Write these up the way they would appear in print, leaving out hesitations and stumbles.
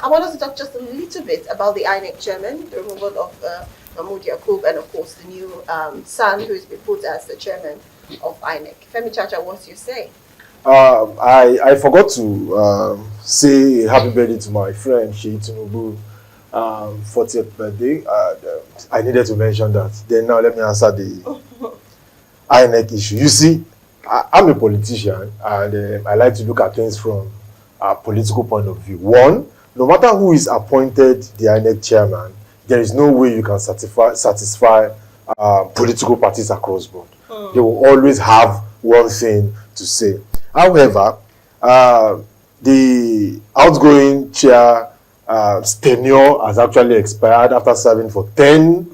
I want us to talk just a little bit about the Inec chairman, the removal of Mahmoud Yakub, and of course the new son who has been put as the chairman of Inec. Femi Chacha, what's your say? I forgot to say happy birthday to my friend Sheyi Tinubu, 40th birthday. I needed to mention that. Then now let me answer the INEC issue. You see, I'm a politician, and I like to look at things from a political point of view. One, no matter who is appointed the INEC chairman, there is no way you can satisfy political parties across board. They will always have one thing to say. However, the outgoing chair tenure has actually expired after serving for 10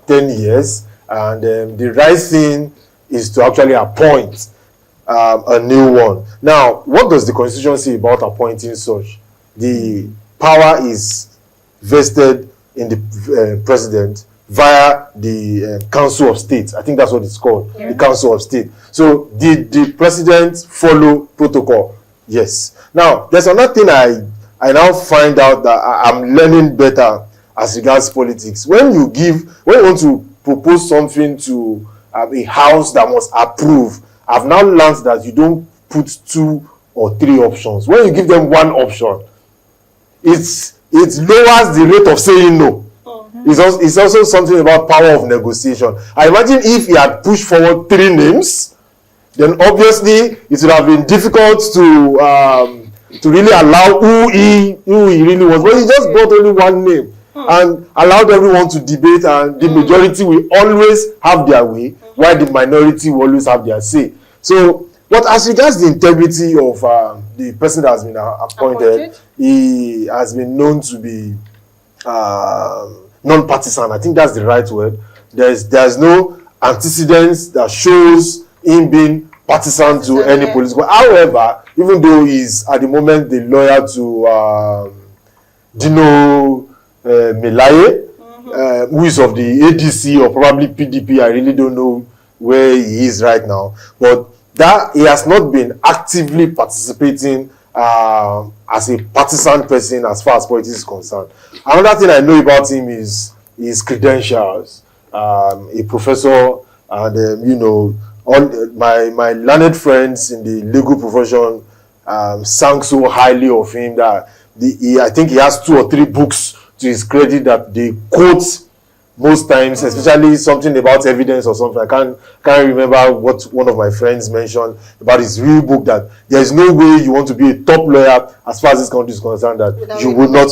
years, and the right thing is to actually appoint a new one. Now, what does the Constitution say about appointing such? The power is vested in the president via the Council of State. I think that's what it's called, the Council of State. So, did the president follow protocol? Yes. Now, there's another thing I now find out that I'm learning better as regards politics. When you want to propose something to a house that must approve, I've now learned that you don't put 2 or 3 options. When you give them one option, it lowers the rate of saying no. It's also something about power of negotiation. I imagine if he had pushed forward 3 names, then obviously it would have been difficult to really allow who he really was. But he just brought only one name and allowed everyone to debate, and the majority will always have their way, while the minority will always have their say. So, but as regards the integrity of the person that has been appointed, he has been known to be non-partisan. I think that's the right word. There's no antecedents that shows him being partisan to any political. However, even though he's at the moment the lawyer to Dino Melaye, who is of the ADC or probably PDP, I really don't know where he is right now, but that he has not been actively participating as a partisan person as far as politics is concerned. Another thing I know about him is his credentials. A professor, and all my learned friends in the legal profession sang so highly of him that I think he has 2 or 3 books to his credit that they quote most times, especially something about evidence or something. I can't remember what one of my friends mentioned about his real book, that there is no way you want to be a top lawyer as far as this country is concerned that you will not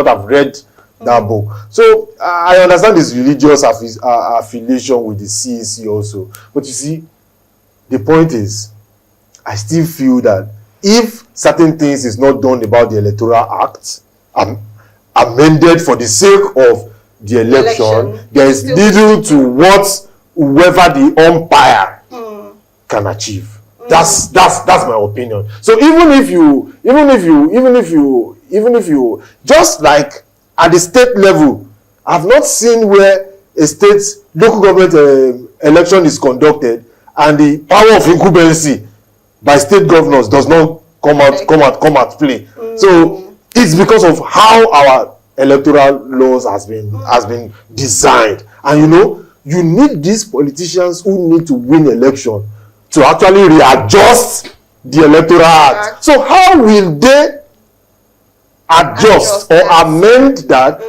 have read that book. So I understand this religious affiliation with the CEC also, but you see, the point is, I still feel that if certain things is not done about the Electoral Act, amended for the sake of the election, there is little to what whoever the umpire can achieve. That's my opinion. So even if you just like at the state level, I've not seen where a state local government election is conducted and the power of incumbency by state governors does not come out play. So it's because of how our electoral laws has been designed, and you need these politicians who need to win election to actually readjust the Electoral Act. So how will they adjust or amend that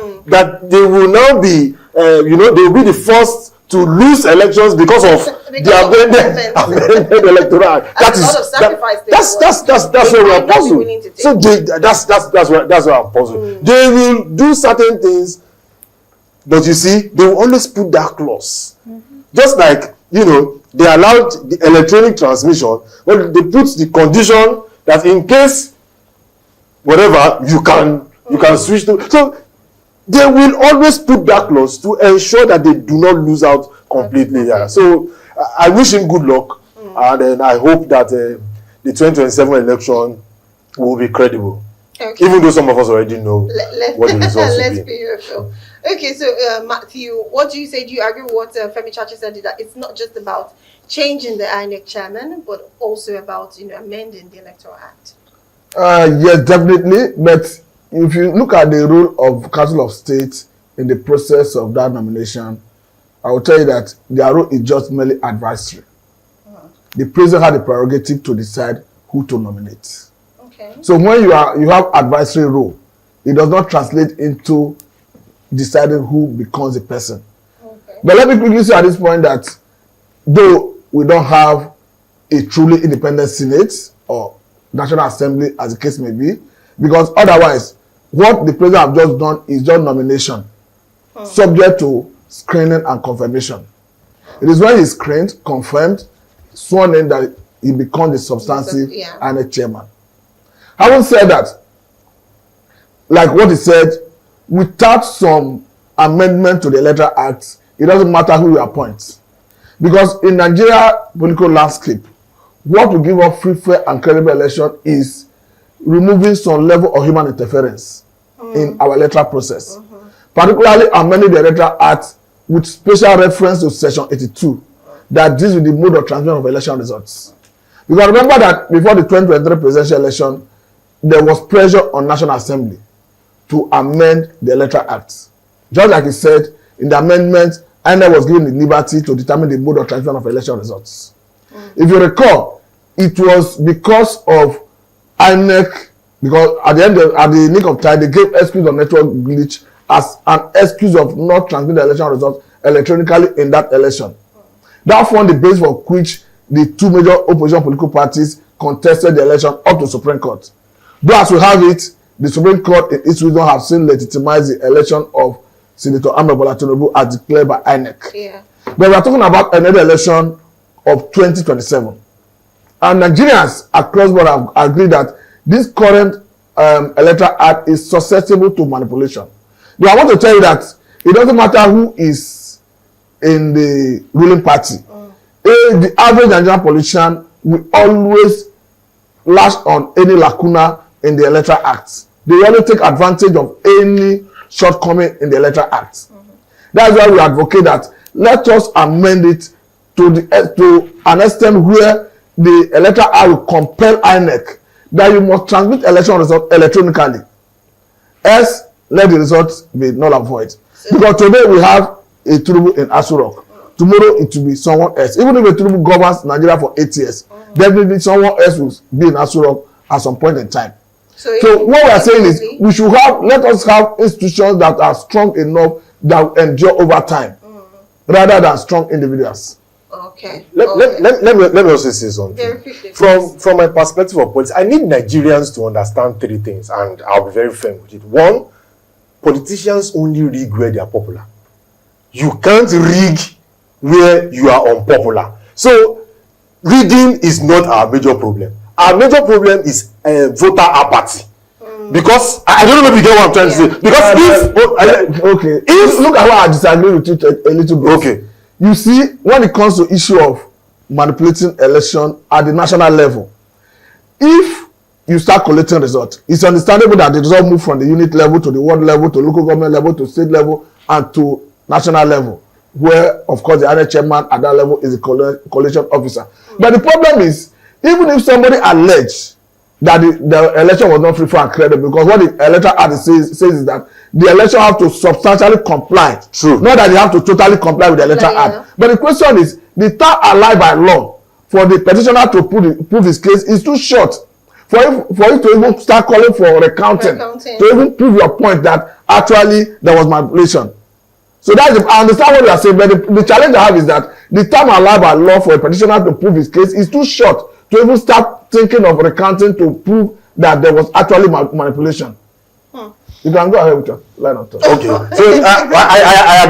they will now be they will be the first to lose elections because of the amended Electoral Act? That's where we're puzzled. So that's where I'm puzzled. They will do certain things, but you see, they will always put that clause. Just like they allowed the electronic transmission, but they put the condition that in case whatever you can switch to. So they will always put that clause to ensure that they do not lose out completely. Yeah. So I wish him good luck, and then I hope that the 2027 election will be credible. Okay. Even though some of us already know what the results will be. Let's be real. Okay, so Matthew, what do you say? Do you agree with what Femi Chacha said, that it's not just about changing the INEC chairman, but also about amending the Electoral Act? Yes, definitely. But if you look at the role of Council of State in the process of that nomination, I will tell you that their role is just merely advisory. The president had the prerogative to decide who to nominate. Okay. So when you have advisory role, it does not translate into deciding who becomes the person. Okay. But let me quickly say at this point that though we don't have a truly independent Senate or National Assembly, as the case may be, because otherwise, what the president have just done is just nomination, subject to screening and confirmation. It is when he's screened, confirmed, sworn in that he becomes the substantive and a chairman. Having said that, like what he said, without some amendment to the Electoral Act, it doesn't matter who you appoint. Because in Nigeria political landscape, what will give us free, fair, and credible election is removing some level of human interference in our electoral process. Particularly amending the Electoral Act with special reference to Section 82 that deals with the mode of transmission of election results. Because remember that before the 2023 presidential election, there was pressure on National Assembly to amend the Electoral Act. Just like he said, in the amendment, Inec was given the liberty to determine the mode of transmission of election results. If you recall, it was because of Inec, because at the nick of time, they gave excuse of network glitch as an excuse of not transmitting the election results electronically in that election. That formed the base for which the two major opposition political parties contested the election up to Supreme Court. Though as we have it, the Supreme Court in its wisdom have seen legitimize the election of Senator Amendemant Tinubu as declared by Inec. Yeah. But we are talking about another election of 2027. And Nigerians across the board have agreed that this current Electoral Act is susceptible to manipulation. But I want to tell you that it doesn't matter who is in the ruling party. The average Nigerian politician will always lash on any lacuna in the Electoral Act. They always take advantage of any shortcoming in the Electoral Act. That's why we advocate that let us amend it to an extent where the Electoral Act will compel INEC that you must transmit election results electronically. Else, let the results be null and void. Because today we have a Tinubu in Aso Rock. Tomorrow it will be someone else. Even if a Tinubu governs Nigeria for 8 years, definitely someone else will be in Aso Rock at some point in time. So what we are saying is let us have institutions that are strong enough that will endure over time, rather than strong individuals. Okay. Let me also say something. From my perspective of politics, I need Nigerians to understand three things, and I'll be very firm with it. One, politicians only rig where they are popular. You can't rig where you are unpopular. So rigging is not our major problem. Our major problem is voter apathy. Because I don't know if you get what I'm trying to say. Because if look at how I disagree with you a little bit. Okay. You see, when it comes to issue of manipulating election at the national level, if you start collecting results, it's understandable that the result move from the unit level to the ward level to local government level to state level and to national level, where of course the other chairman at that level is the coalition officer. But the problem is, even if somebody alleged that the election was not free, fair, and credible, because what the Electoral Act says is that the election have to substantially comply. True. Not that they have to totally comply with the Electoral Act. But the question is, the time allowed by law for the petitioner to prove his case is too short. For you to even start calling for recounting, to even prove your point that actually there was manipulation. So I understand what you are saying, but the challenge I have is that the time allowed by law for a petitioner to prove his case is too short to even start thinking of recounting to prove that there was actually manipulation. You can go ahead with your line of thought. Okay. So I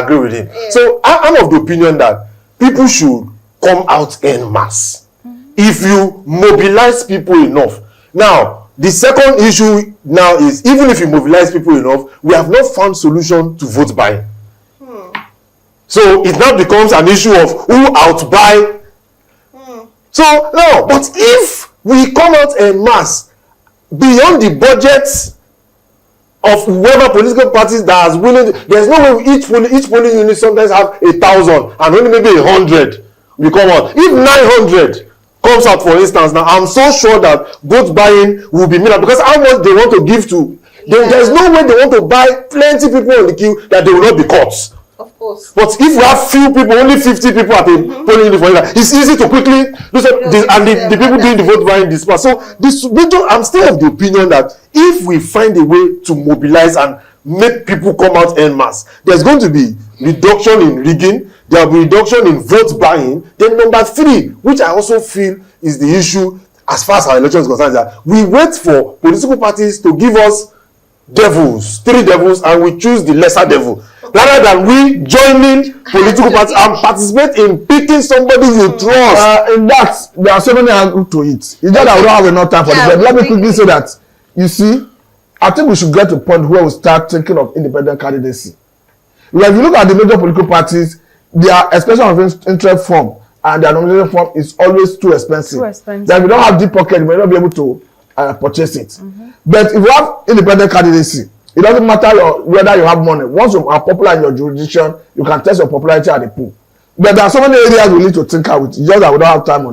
agree with him. Yeah. So I'm of the opinion that people should come out en masse. If you mobilize people enough. Now, the second issue now is, even if you mobilize people enough, we have not found solution to vote buying. So it now becomes an issue of who outbuy. So no, but if we come out en masse beyond the budget of whoever political parties that is willing, there's no way each polling unit sometimes have 1,000 and only maybe 100 we come out. If 900 comes out, for instance, now I'm so sure that vote buying will be minimal, because how much they want to give to, there's no way they want to buy plenty people on the queue that they will not be caught. Of course. But if we have few people, only 50 people at a polling unit, for instance, it's easy to quickly do this, and the people doing the vote buying disperse. So I'm still of the opinion that if we find a way to mobilize and make people come out en masse, there's going to be reduction in rigging, there will be reduction in vote buying. Then number 3, which I also feel is the issue as far as our election is concerned, that we wait for political parties to give us devils, 3 devils, and we choose the lesser devil, rather than we joining political parties and participate in picking somebody you trust. In that, there are so many angles to it. It's just that we don't have enough time for this. But let me quickly say that, you see, I think we should get to a point where we start thinking of independent candidacy. Because if you look at the major political parties, their expression of interest form and their nomination form is always too expensive. That if you don't have deep pocket, you may not be able to purchase it. But if you have independent candidacy, it doesn't matter whether you have money. Once you are popular in your jurisdiction, you can test your popularity at the pool. But there are so many areas we need to think out with. It's just that we don't have time on this.